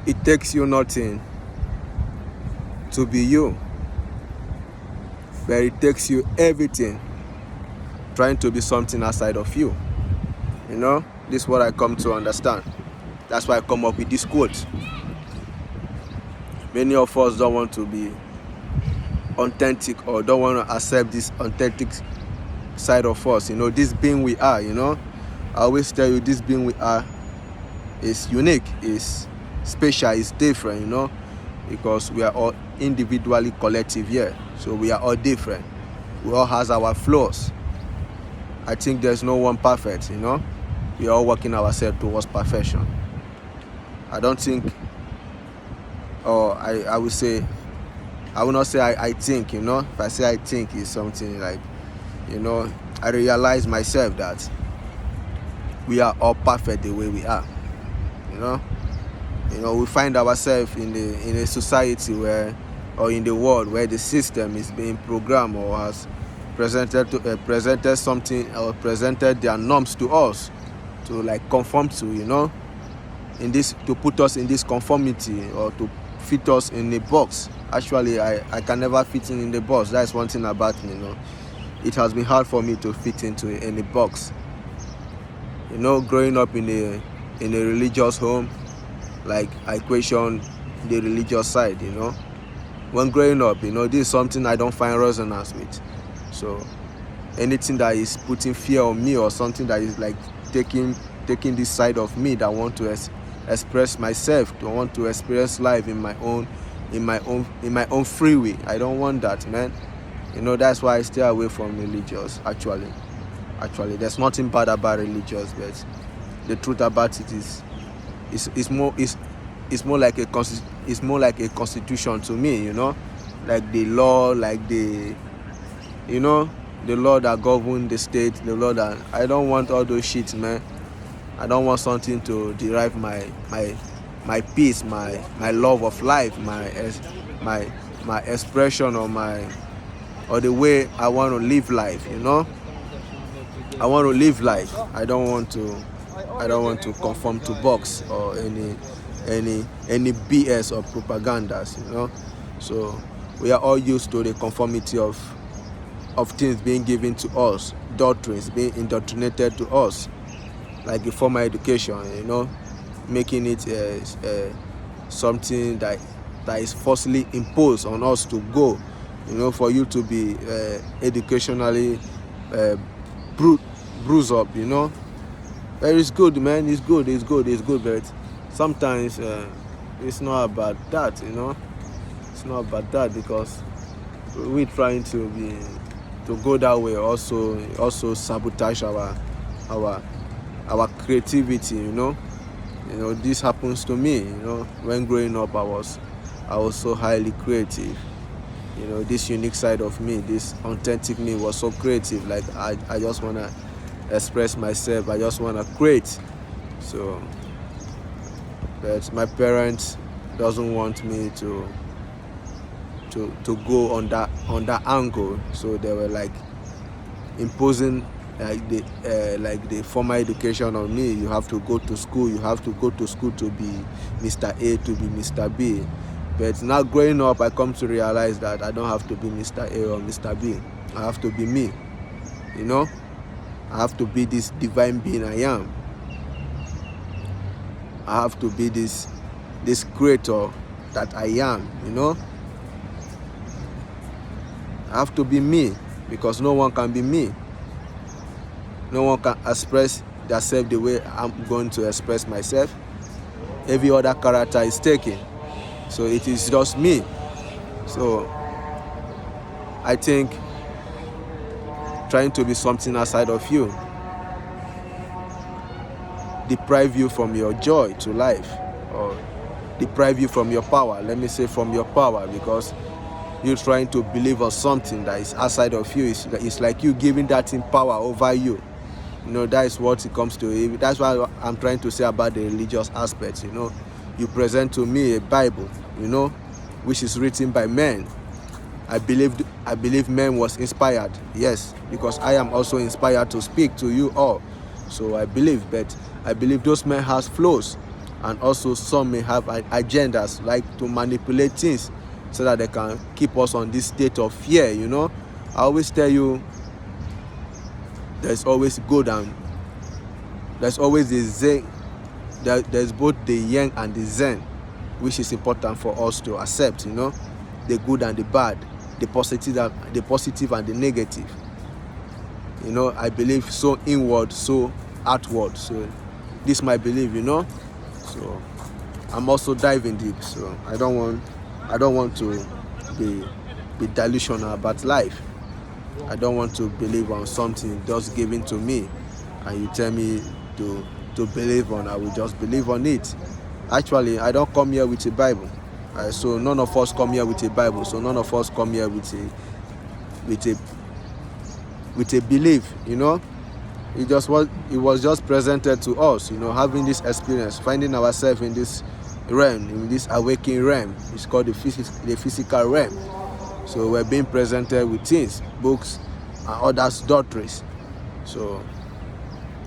It takes you nothing to be you, but it takes you everything trying to be something outside of you. This is what I come to understand. That's why I come up with this quote. Many of us don't want to be authentic, or don't want to accept this authentic side of us. This being we are, I always tell you, this being we are is unique, is special, is different, because we are all individually collective here. So we are all different. We all has our flaws. I think there's no one perfect, We are all working ourselves towards perfection. I don't think, or I would say, I will not say I think, If I say I think, it's something like, I realize myself that we are all perfect the way we are, we find ourselves in a society where, or in the world where the system is being programmed or has presented something, or presented their norms to us to conform to, to put us in this conformity, or to fit us in a box. Actually, I can never fit in the box. That's one thing about me, It has been hard for me to fit into any box. Growing up in a religious home, I question the religious side, When growing up, this is something I don't find resonance with. So anything that is putting fear on me, or something that is taking this side of me that want to express myself, to want to experience life in my own free way, I don't want that, man. That's why I stay away from religious. Actually, there's nothing bad about religious, but the truth about it is, it's more like a constitution to me, like the law, the law that govern the state, the law that I don't want all those shit, man. I don't want something to derive my peace, my love of life, my expression, or the way I want to live life, I want to live life. I don't want to conform to box or any BS or propagandas, So we are all used to the conformity of things being given to us, doctrines being indoctrinated to us, like the formal education, making it something that is forcibly imposed on us to go, for you to be educationally bruised up, But it's good, man. It's good, but sometimes it's not about that, It's not about that, because we're trying to go that way also sabotage our creativity, This happens to me, When growing up, I was so highly creative. This unique side of me, this authentic me was so creative. I just want to express myself. I just want to create. So, but my parents doesn't want me to go on that angle. So they were imposing the formal education on me. You have to go to school. You have to go to school to be Mr. A, to be Mr. B. But now growing up, I come to realize that I don't have to be Mr. A or Mr. B. I have to be me. I have to be this divine being I am. I have to be this creator that I am. I have to be me, because no one can be me. No one can express themselves the way I'm going to express myself. Every other character is taken. So it is just me. So I think trying to be something outside of you deprive you from your joy to life, or deprive you from your power. Let me say from your power, because you're trying to believe on something that is outside of you. It's like you giving that in power over you. That is what it comes to. That's what I'm trying to say about the religious aspect. You present to me a Bible, which is written by men. I believe men was inspired. Yes, because I am also inspired to speak to you all. So I believe those men has flaws. And also some may have agendas, like to manipulate things so that they can keep us on this state of fear. I always tell you, there's always good and there's always the zen. There's both the yang and the zen, which is important for us to accept. The good and the bad, the positive and the negative. I believe so inward, so outward. So this is my belief. So I'm also diving deep. So I don't want to be delusional about life. I don't want to believe on something just given to me, and you tell me to believe on. I will just believe on it. Actually, I don't come here with a Bible. So none of us come here with a Bible. So none of us come here with a belief. It was just presented to us. Having this experience, finding ourselves in this realm, in this awakening realm. It's called the physical realm. So we're being presented with things, books, and others doctrines. So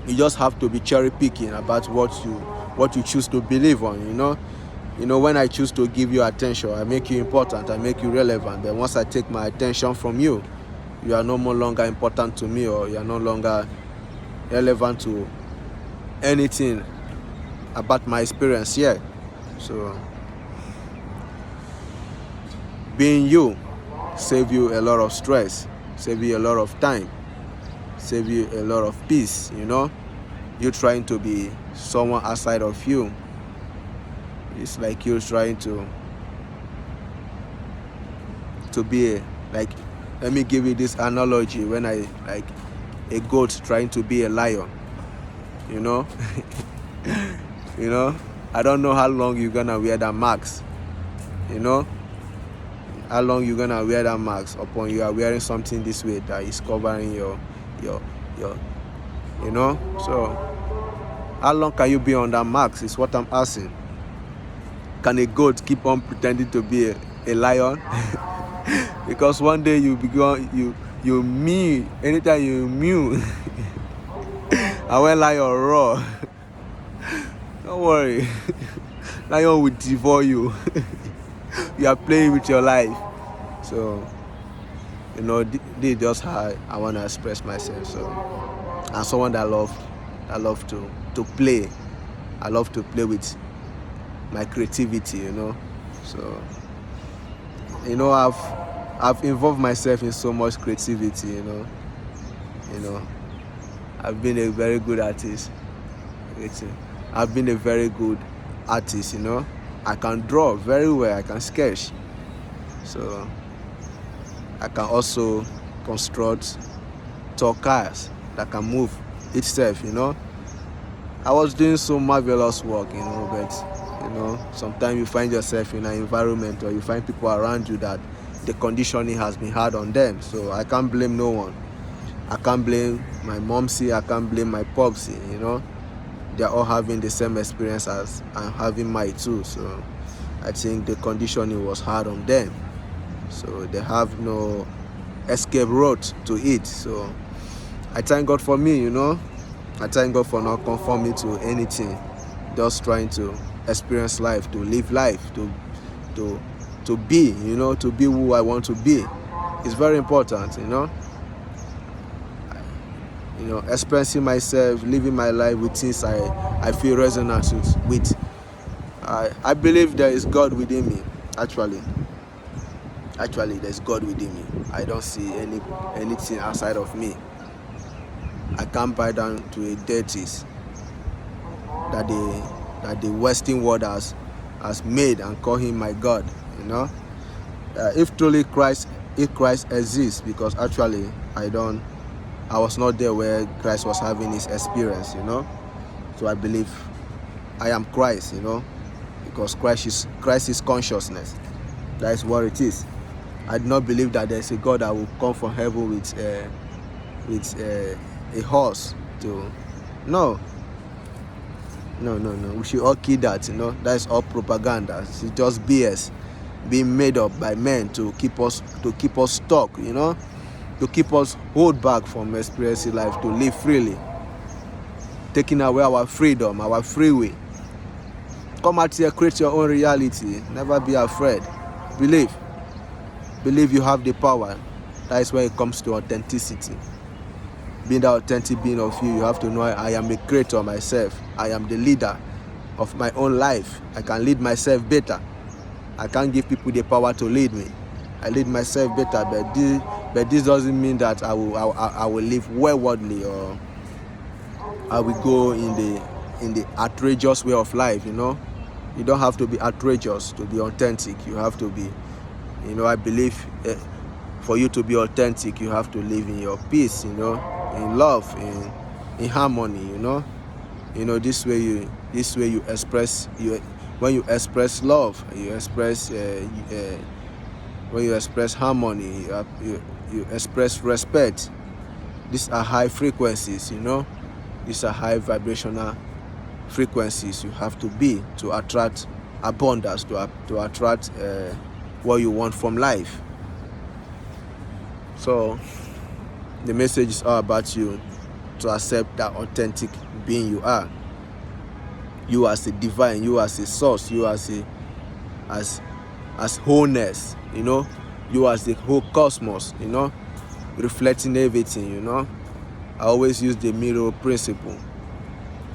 you just have to be cherry picking about what you choose to believe on. When I choose to give you attention, I make you important, I make you relevant. Then once I take my attention from you, you are no more longer important to me, or you are no longer relevant to anything about my experience here. So being you save you a lot of stress, save you a lot of time, save you a lot of peace. You trying to be someone outside of you, it's like you're trying to be like, let me give you this analogy. When I like a goat trying to be a lion, I don't know how long you're gonna wear that mask. How long you're gonna wear that mask upon you are wearing something this way that is covering your so how long can you be on that mask is what I'm asking. Can a goat keep on pretending to be a lion? Because one day you mew, anytime you mew, and when lion roar, don't worry, lion will devour you. You are playing with your life. So this is just how I want to express myself. So I'm someone that I love to play. I love to play with my creativity. So I've involved myself in so much creativity. I've been a very good artist. I've been a very good artist. I can draw very well. I can sketch. So I can also construct tall cars that can move itself. I was doing so marvelous work. But sometimes you find yourself in an environment, or you find people around you that the conditioning has been hard on them. So I can't blame no one. I can't blame my momsy. I can't blame my popsy. They're all having the same experience as I'm having mine too. So I think the conditioning was hard on them. So they have no escape route to it. So I thank God for me. I thank God for not conforming to anything. Just trying to experience life, to live life, to be, to be who I want to be. It's very important, expressing myself, living my life with things I feel resonant with. I believe there is God within me. Actually, there's God within me. I don't see anything outside of me. I can't bow down to a deities that the Western world has made and call him my God. If truly Christ exists, because actually I was not there where Christ was having his experience. So I believe I am Christ. Because Christ is consciousness. That is what it is. I do not believe that there is a God that will come from heaven with a horse to. No. We should all kill that. That is all propaganda. It's just BS being made up by men to keep us stuck. To keep us hold back from experiencing life, to live freely, taking away our freedom, our free will. Come out here, create your own reality. Never be afraid. Believe. Believe you have the power. That is when it comes to authenticity. Being the authentic being of you, you have to know I am a creator myself. I am the leader of my own life. I can lead myself better. I can't give people the power to lead me. I lead myself better, but this doesn't mean that I will live waywardly, or I will go in the outrageous way of life. You don't have to be outrageous to be authentic. You have to be, I believe for you to be authentic, you have to live in your peace, in love, in harmony. This way you express when you express love, you express when you express harmony, you express respect. These are high frequencies. These are high vibrational frequencies you have to be to attract abundance, to attract what you want from life. So the message is all about you to accept that authentic being you are. You as a divine, you as a source, you as wholeness, you as the whole cosmos, reflecting everything. I always use the mirror principle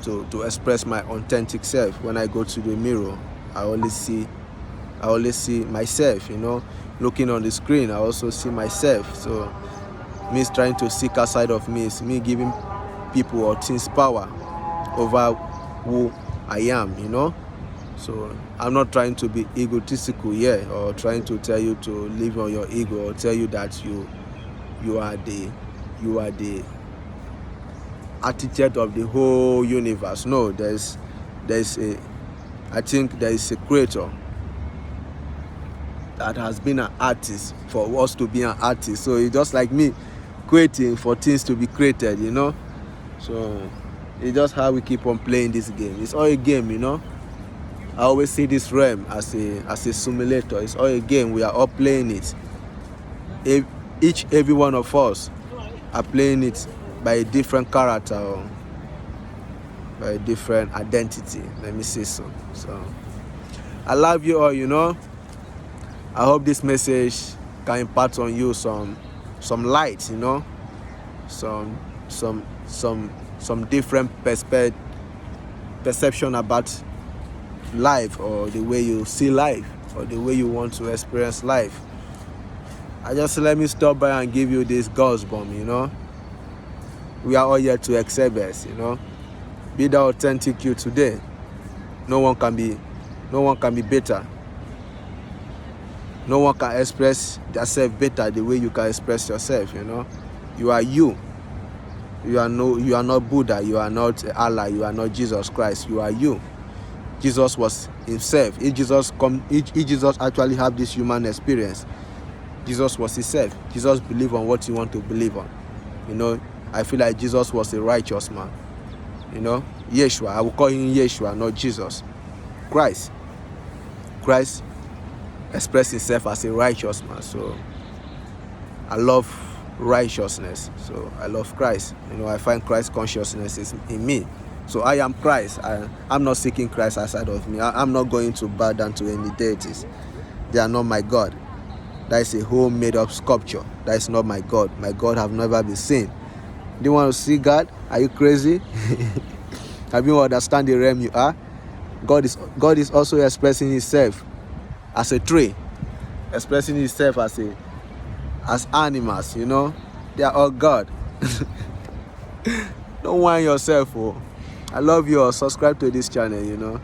to express my authentic self. When I go to the mirror, I always see myself. Looking on the screen, I also see myself. So me trying to seek outside of me is me giving people or things power over who I am. So I'm not trying to be egotistical here, or trying to tell you to live on your ego, or tell you that you are the architect of the whole universe. No, I think there is a creator that has been an artist for us to be an artist. So it's just like me creating for things to be created. So it's just how we keep on playing this game. It's all a game. I always see this realm as a simulator. It's all a game. We are all playing it. Every one of us are playing it by a different character, or by a different identity. Let me say so. So I love you all. I hope this message can impart on you some light. Some different perception about life, or the way you see life, or the way you want to experience life. Let me stop by and give you this gospel. We are all here to ExcelBest. Be the authentic you today. No one can be better. No one can express themselves better the way you can express yourself. You are you. You are not Buddha. You are not Allah. You are not Jesus Christ. You are you. Jesus was himself. If Jesus actually have this human experience, Jesus was himself. Jesus believed on what he want to believe on. I feel like Jesus was a righteous man. Yeshua. I will call him Yeshua, not Jesus. Christ expressed himself as a righteous man. So I love righteousness. So I love Christ. I find Christ consciousness is in me. So I am Christ. I'm not seeking Christ outside of me. I'm not going to bow down to any deities. They are not my God. That is a whole made up sculpture. That is not my God. My God have never been seen. Do you want to see God? Are you crazy? Have you understand the realm you are? God is also expressing himself as a tree, expressing himself as animals. They are all God. Don't whine yourself. I love you all. Subscribe to this channel.